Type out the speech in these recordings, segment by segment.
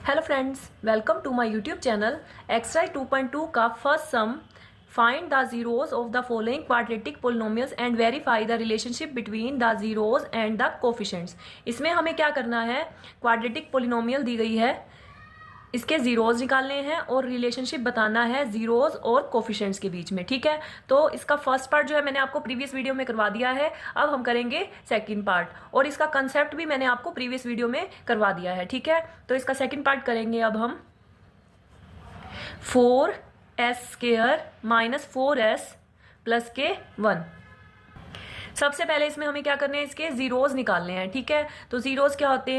Hello friends, welcome to my YouTube channel. Exercise 2.2 का first sum, find the zeros of the following quadratic polynomials and verify the relationship between the zeros and the coefficients. इसमें हमें क्या करना है, quadratic polynomial दी गई है, इसके zeros निकालने हैं और रिलेशनशिप बताना है जीरोज और कोफिशिएंट्स के बीच में। ठीक है, तो इसका फर्स्ट पार्ट जो है मैंने आपको प्रीवियस वीडियो में करवा दिया है। अब हम करेंगे सेकंड पार्ट, और इसका कंसेप्ट भी मैंने आपको प्रीवियस वीडियो में करवा दिया है। ठीक है, तो इसका सेकंड पार्ट करेंगे अब हम। 4s² माइनस 4s प्लस के 1। सबसे पहले इसमें हमें क्या करने हैं, इसके जीरोज निकालने हैं। ठीक है, तो जीरोज क्या होते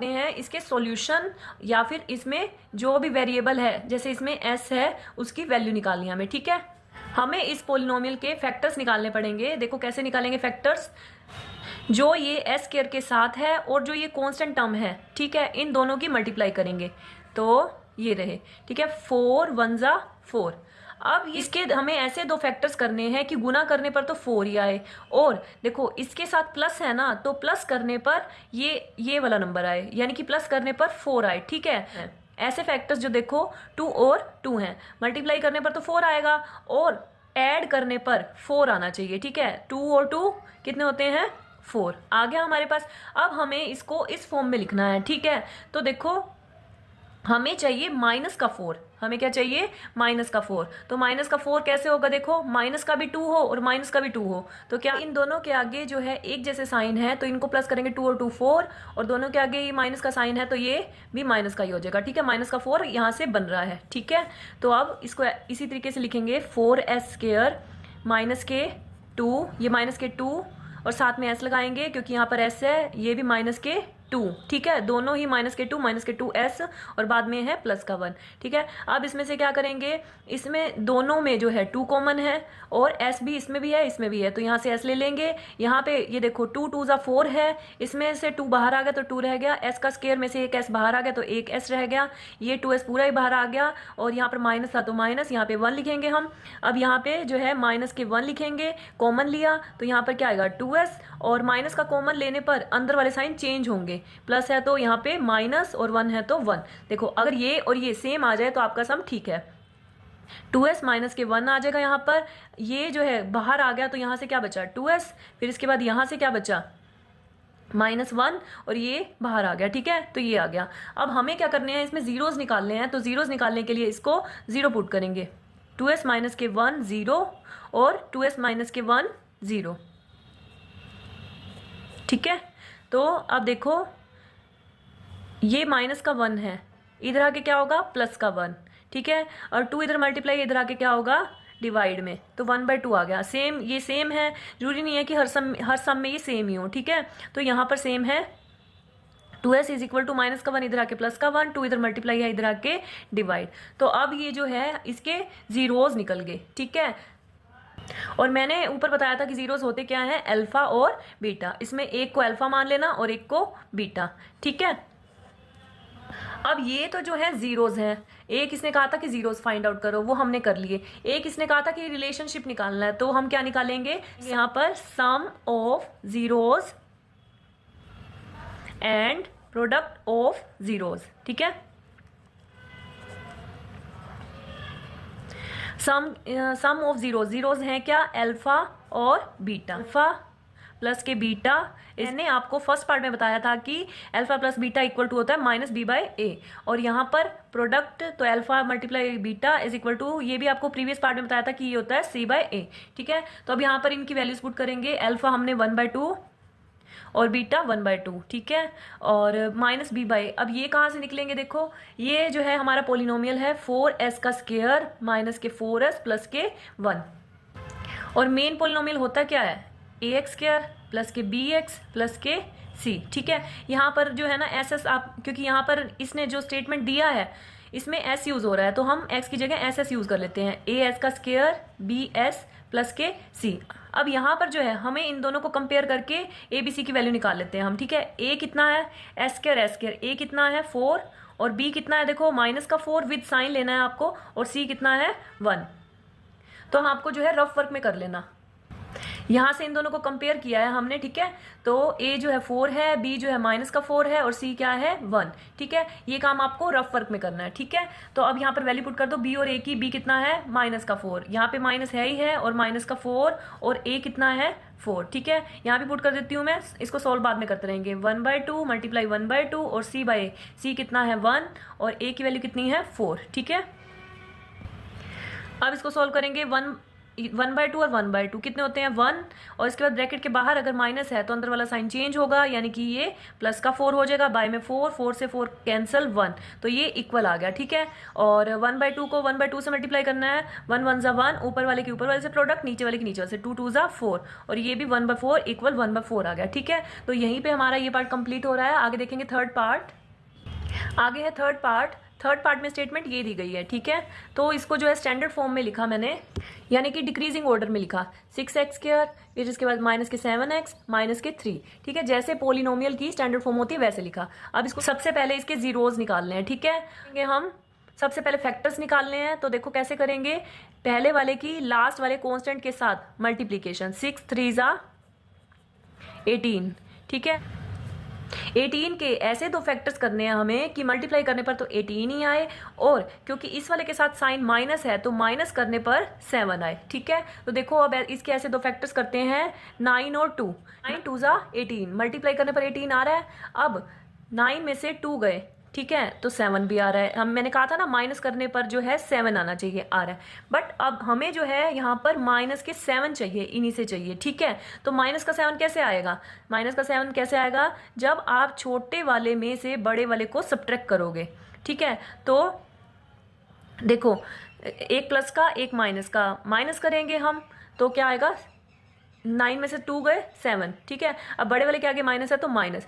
हैं, इसके सॉल्यूशन या फिर इसमें जो भी वेरिएबल है, जैसे इसमें s है, उसकी वैल्यू निकालनी है हमें। ठीक है, हमें इस पोलिनोमियल के फैक्टर्स निकालने पड़ेंगे। देखो कैसे निकालेंगे फैक्टर्स, जो ये s² के साथ है और जो ये कांस्टेंट टर्म है, ठीक है, इन दोनों की मल्टीप्लाई करेंगे तो ये रहे। ठीक है, 4 1 जा 4। अब इसके हमें ऐसे दो फैक्टर्स करने हैं कि गुना करने पर तो 4 ही आए, और देखो इसके साथ प्लस है ना, तो प्लस करने पर ये वाला नंबर आए, यानी कि प्लस करने पर 4 आए। ठीक है, ऐसे फैक्टर्स जो देखो 2 और 2 हैं, मल्टीप्लाई करने पर तो 4 आएगा और ऐड करने पर 4 आना चाहिए। ठीक है, 2 और 2 कितने होते हैं, 4 आ गया हमारे पास। अब हमें इसको इस फॉर्म में लिखना है। ठीक है, तो देखो हमें चाहिए माइनस का 4, हमें क्या चाहिए, माइनस का 4। तो माइनस का 4 कैसे होगा, देखो माइनस का भी 2 हो और माइनस का भी 2 हो, तो क्या इन दोनों के आगे जो है एक जैसे साइन है, तो इनको प्लस करेंगे 2 और 2 4, और दोनों के आगे ये माइनस का साइन है तो ये भी माइनस का ही हो जाएगा। ठीक है, माइनस का 4 यहाँ से बन रहा है। ठीक है, तो अब इसको इसी तरीके से लिखेंगे, 4s² माइनस के 2, ये माइनस के 2 और साथ में s लगाएंगे क्योंकि यहाँ पर s है, ये भी माइनस के 2। ठीक है, दोनों ही माइनस के 2s और बाद में है प्लस का 1। ठीक है, अब इसमें से क्या करेंगे, इसमें दोनों में जो है 2 कॉमन है और s भी इसमें भी है इसमें भी है, तो यहाँ से s ले लेंगे। यहाँ पे ये देखो 2 2 जा 4 है, इसमें से 2 बाहर आ गया तो 2 रह गया, s का स्क्वायर में से एक s बाहर आ गया तो एक s रह गया, ये 2s पूरा ही बाहर आ गया, और यहाँ पर माइनस था तो माइनस, यहाँ पे 1 लिखेंगे हम। अब यहाँ पे जो है माइनस के 1 लिखेंगे, कॉमन लिया तो यहाँ पर क्या आएगा 2s, और माइनस का कॉमन लेने पर अंदर वाले साइन चेंज होंगे, प्लस है तो यहाँ पे माइनस और 1 है तो 1। देखो अगर ये और ये सेम आ जाए तो आपका सम ठीक है। 2s माइनस के 1 आ जाएगा, यहाँ पर ये जो है बाहर आ गया तो यहाँ से क्या बचा 2s, फिर इसके बाद यहाँ से क्या बचा -1 और ये बाहर आ गया। ठीक है, तो ये आ गया। अब हमें क्या करने हैं, इसमें जीरोज निकालने हैं, तो जीरोज निकालने के लिए इसको 0 पुट करेंगे। 2s माइनस के 1 0 और 2s माइनस के 1 0। ठीक है, तो अब देखो ये माइनस का 1 है, इधर आके क्या होगा प्लस का 1। ठीक है, और 2 इधर मल्टीप्लाई, इधर आके क्या होगा डिवाइड में, तो 1/2 आ गया। सेम ये सेम है, जरूरी नहीं है कि हर सम में ये सेम ही हो। ठीक है, तो यहाँ पर सेम है, 2s is equal to minus का 1 इधर आके प्लस का 1, 2 इधर मल्टीप्लाई है इधर आके डिवाइड। तो अब ये जो है इसके जीरोज निकल गए। ठीक है, और मैंने ऊपर बताया था कि जीरोज होते क्या है, अल्फा और बीटा। इसमें एक को अल्फा मान लेना और एक को बीटा। ठीक है, अब ये तो जो है जीरोज हैं, एक इसने कहा था कि जीरोज फाइंड आउट करो, वो हमने कर लिए। एक इसने कहा था कि रिलेशनशिप निकालना है, तो हम क्या निकालेंगे, यहाँ पर sum of zeros and product of zeros. ठीक है, सम ऑफ जीरोज हैं क्या, अल्फा और बीटा। अल्फा प्लस के बीटा, इसने आपको फर्स्ट पार्ट में बताया था कि alpha plus beta equal to होता है -b/a, और यहाँ पर प्रोडक्ट तो alpha multiply beta is equal to, ये भी आपको प्रीवियस पार्ट में बताया था कि ये होता है c/a। ठीक है, तो अब यहाँ पर इनकी वैल्यूज पुट करेंगे, अल्फा हमने 1/2 और बीटा 1/2। ठीक है, और -b/a। अब ये कहाँ से निकलेंगे, देखो ये जो है हमारा पोलिनोमियल है 4s का स्क्वायर माइनस के 4s प्लस के 1, और मेन पोलिनोमियल होता क्या है, ax² प्लस के bx प्लस के c। ठीक है, यहाँ पर जो है ना ss, आप क्योंकि यहाँ पर इसने जो स्टेटमेंट दिया है इसमें s यूज हो रहा है, तो हम x की जगह ss यूज कर लेते हैं, as का स्क्वायर bs प्लस के c। अब यहाँ पर जो है हमें इन दोनों को कंपेयर करके abc की वैल्यू निकाल लेते हैं हम। ठीक है, a कितना है s², a कितना है 4 और b कितना है, देखो माइनस का 4 विद साइन लेना है आपको, और c कितना है 1। तो हम आपको जो है रफ वर्क में कर लेना। यहाँ से इन दोनों को कंपेयर किया है हमने, ठीक है। तो a जो है 4 है, b जो है -4 है और c क्या है 1, ठीक है। ये काम आपको रफ वर्क में करना है, ठीक है। तो अब यहाँ पर वैल्यू पुट कर दो b और a की। b कितना है -4, यहाँ पे माइनस है ही है, और -4 और a कितना है 4, ठीक है। यहाँ भी पुट कर देती हूँ मैं, इसको सॉल्व बाद में करते रहेंगे। 1/2 मल्टीप्लाई 1/2 और c कितना है 1 और a की वैल्यू कितनी है 4, ठीक है। अब इसको सॉल्व करेंगे। 1/2 और 1/2 कितने होते हैं 1, और इसके बाद ब्रैकेट के बाहर अगर माइनस है तो अंदर वाला साइन चेंज होगा, यानी कि ये प्लस का 4 हो जाएगा, बाय में 4 से 4 कैंसिल 1, तो ये इक्वल आ गया, ठीक है। और 1/2 को 1/2 से मल्टीप्लाई करना है, 1 1 ज़ा 1, ऊपर वाले के ऊपर वाले से प्रोडक्ट, नीचे वाले के नीचे वाले से, 2 2 ज़ा 4, और ये भी 1/4 इक्वल 1/4 आ गया, ठीक है। तो यहीं पे हमारा ये पार्ट कंप्लीट हो रहा है। आगे देखेंगे थर्ड पार्ट। आगे है थर्ड पार्ट में स्टेटमेंट ये दी गई है, ठीक है। तो इसको जो है स्टैंडर्ड फॉर्म में लिखा मैंने, यानी कि डिक्रीजिंग ऑर्डर में लिखा। 6x², फिर इसके बाद -7x -3, ठीक है। जैसे पोलिनोमियल की स्टैंडर्ड फॉर्म होती है वैसे लिखा। अब इसको सबसे पहले इसके जीरोज निकालने हैं, ठीक है। हम सबसे पहले फैक्टर्स निकालने हैं, तो देखो कैसे करेंगे। पहले वाले की लास्ट वाले कॉन्स्टेंट के साथ मल्टीप्लीकेशन, 6 3 ज़ा 18, ठीक है। 18 के ऐसे दो फैक्टर्स करने हैं हमें कि मल्टीप्लाई करने पर तो 18 ही आए, और क्योंकि इस वाले के साथ साइन माइनस है तो माइनस करने पर 7 आए, ठीक है। तो देखो अब इसके ऐसे दो फैक्टर्स करते हैं, 9 और 2, 9 2 ज़ा 18, मल्टीप्लाई करने पर 18 आ रहा है। अब 9 में से 2 गए, ठीक है, तो 7 भी आ रहा है। मैंने कहा था ना माइनस करने पर जो है 7 आना चाहिए, आ रहा है। बट अब हमें जो है यहाँ पर माइनस के 7 चाहिए, इन्हीं से चाहिए, ठीक है। तो माइनस का 7 कैसे आएगा, माइनस का 7 कैसे आएगा, जब आप छोटे वाले में से बड़े वाले को सब्ट्रैक्ट करोगे, ठीक है। तो देखो, एक प्लस का एक माइनस का माइनस करेंगे हम, तो क्या आएगा, 9 में से 2 गए 7, ठीक है। अब बड़े वाले के आगे माइनस है तो माइनस,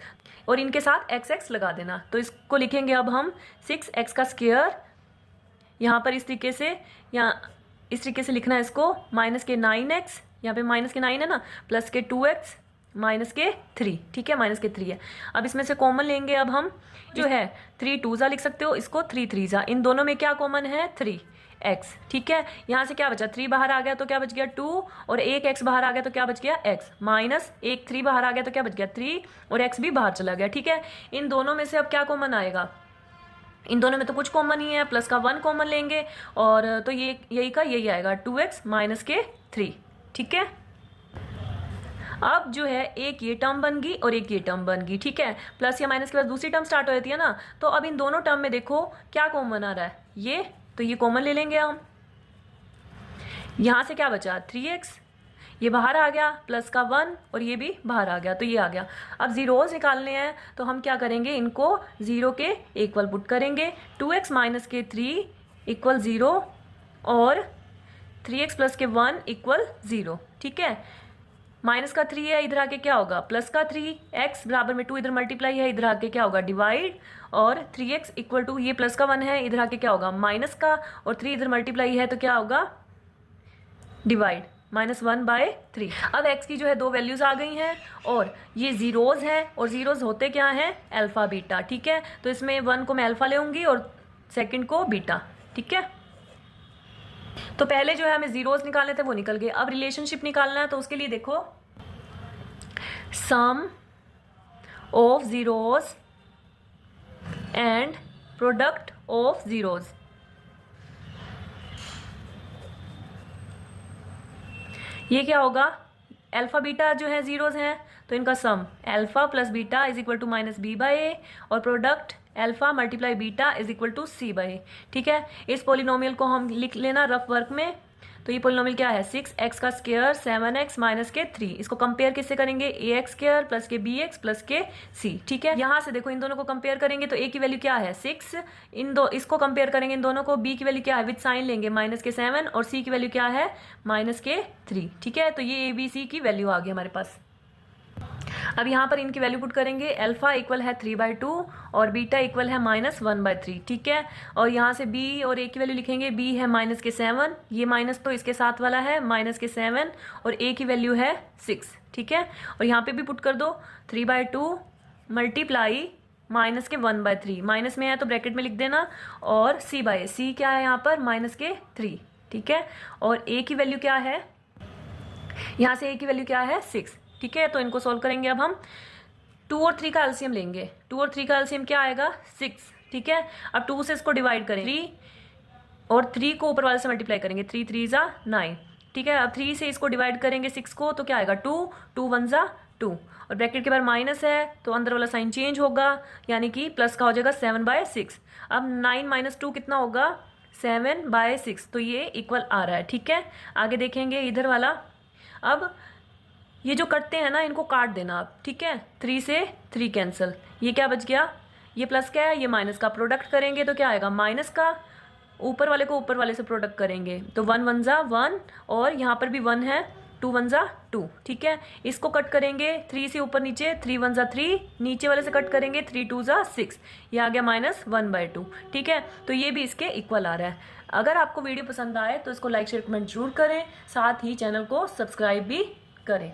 और इनके साथ x लगा देना। तो इसको लिखेंगे अब हम 6x का स्क्वायर, यहाँ पर इस तरीके से, यहाँ इस तरीके से लिखना है इसको, माइनस के 9x, यहाँ पे माइनस के 9 है ना, प्लस के 2x माइनस के 3, ठीक है, माइनस के 3 है। अब इसमें से कॉमन लेंगे अब हम, जो है 3 2 ज़ा लिख सकते हो इसको, 3 3 ज़ा, इन दोनों में क्या कॉमन है 3x, ठीक है। यहाँ से क्या बचा, 3 बाहर आ गया तो क्या बच गया 2, और एक x बाहर आ गया तो क्या बच गया x, माइनस एक 3 बाहर आ गया तो क्या बच गया 3, और x भी बाहर चला गया, ठीक है। इन दोनों में से अब क्या कॉमन आएगा, इन दोनों में तो कुछ कॉमन ही है, प्लस का 1 कॉमन लेंगे, और तो ये यही का यही आएगा 2x माइनस के 3, ठीक है। अब जो है एक ये टर्म बन गई और एक ये टर्म बन गई, ठीक है। प्लस या माइनस के बाद दूसरी टर्म स्टार्ट हो जाती है ना, तो अब इन दोनों टर्म में देखो क्या कॉमन आ रहा है, ये, तो ये कॉमन ले लेंगे हम। यहां से क्या बचा 3x, ये बाहर आ गया, प्लस का 1 और ये भी बाहर आ गया, तो ये आ गया। अब जीरोज निकालने हैं, तो हम क्या करेंगे, इनको 0 के इक्वल पुट करेंगे। 2x माइनस के 3 इक्वल 0 और 3x प्लस के 1 इक्वल 0, ठीक है। माइनस का 3 है, इधर आके क्या होगा प्लस का 3, x बराबर में 2 इधर मल्टीप्लाई है, इधर आके क्या होगा डिवाइड, और 3x इक्वल टू ये प्लस का 1 है, इधर आके क्या होगा माइनस का, और 3 इधर मल्टीप्लाई है तो क्या होगा डिवाइड, -1/3। अब x की जो है दो वैल्यूज आ गई हैं, और ये जीरोज हैं, और जीरोज होते क्या हैं अल्फा बीटा, ठीक है। तो इसमें 1 को मैं अल्फा लेऊंगी और सेकंड को बीटा, ठीक है। तो पहले जो है हमें जीरोज निकालने थे वो निकल गए। अब रिलेशनशिप निकालना है, तो उसके लिए देखो sum of zeros and product of zeros. ये क्या होगा, अल्फा बीटा जो है जीरोज हैं, तो इनका sum alpha plus beta is equal to -b/a, और product alpha multiply beta is equal to c/a, ठीक है। इस पोलिनोमियल को हम लिख लेना रफ वर्क में। तो ये पोलिनोमियल क्या है, 6x का स्क्वायर 7x माइनस के 3, इसको कंपेयर किससे करेंगे, ax स्क्वायर प्लस के bx प्लस के c, ठीक है। यहाँ से देखो इन दोनों को कंपेयर करेंगे तो a की वैल्यू क्या है 6, इसको कंपेयर करेंगे इन दोनों को, b की वैल्यू क्या है विद साइन लेंगे -7, और c की वैल्यू क्या है -3, ठीक है। तो ये a b c की वैल्यू आ गई हमारे पास। अब यहाँ पर इनकी वैल्यू पुट करेंगे, अल्फा इक्वल है 3/2 और बीटा इक्वल है -1/3, ठीक है। और यहाँ से b और a की वैल्यू लिखेंगे, b है -7, ये माइनस तो इसके साथ वाला है -7, और a की वैल्यू है 6, ठीक है। और यहाँ पे भी पुट कर दो 3/2 मल्टीप्लाई -1/3, माइनस में है तो ब्रैकेट में लिख देना, और c/a, c क्या है यहाँ पर -3, ठीक है। और a की वैल्यू क्या है यहाँ से a की वैल्यू क्या है 6, ठीक है। तो इनको सोल्व करेंगे। अब हम 2 और 3 का एलसीएम लेंगे। 2 और 3 का एलसीएम क्या आएगा 6, ठीक है। अब 2 से इसको डिवाइड करें, 3 और 3 को ऊपर वाले से मल्टीप्लाई करेंगे, 3 3 जा 9, ठीक है। अब 3 से इसको डिवाइड करेंगे 6 को, तो क्या आएगा 2, 2 1 जा 2, और ब्रैकेट के बाहर माइनस है तो अंदर वाला साइन चेंज होगा, यानी कि प्लस का हो जाएगा 7/6। अब 9 - 2 कितना होगा 7/6, तो ये इक्वल आ रहा है, ठीक है। आगे देखेंगे इधर वाला। अब ये जो कटते हैं ना, इनको काट देना आप, ठीक है। 3 से 3 कैंसिल, ये क्या बच गया, ये प्लस का है, ये माइनस का, प्रोडक्ट करेंगे तो क्या आएगा माइनस का, ऊपर वाले को ऊपर वाले से प्रोडक्ट करेंगे तो 1 1 जा 1, और यहाँ पर भी 1 है, 2 1 जा 2, ठीक है। इसको कट करेंगे 3 से ऊपर नीचे, 3 1 जा 3, नीचे वाले से कट करेंगे 3 2 जा 6, ये आ गया -1/2, ठीक है। तो ये भी इसके इक्वल आ रहा है। अगर आपको वीडियो पसंद आए तो इसको लाइक शेयर कमेंट जरूर करें, साथ ही चैनल को सब्सक्राइब भी करें।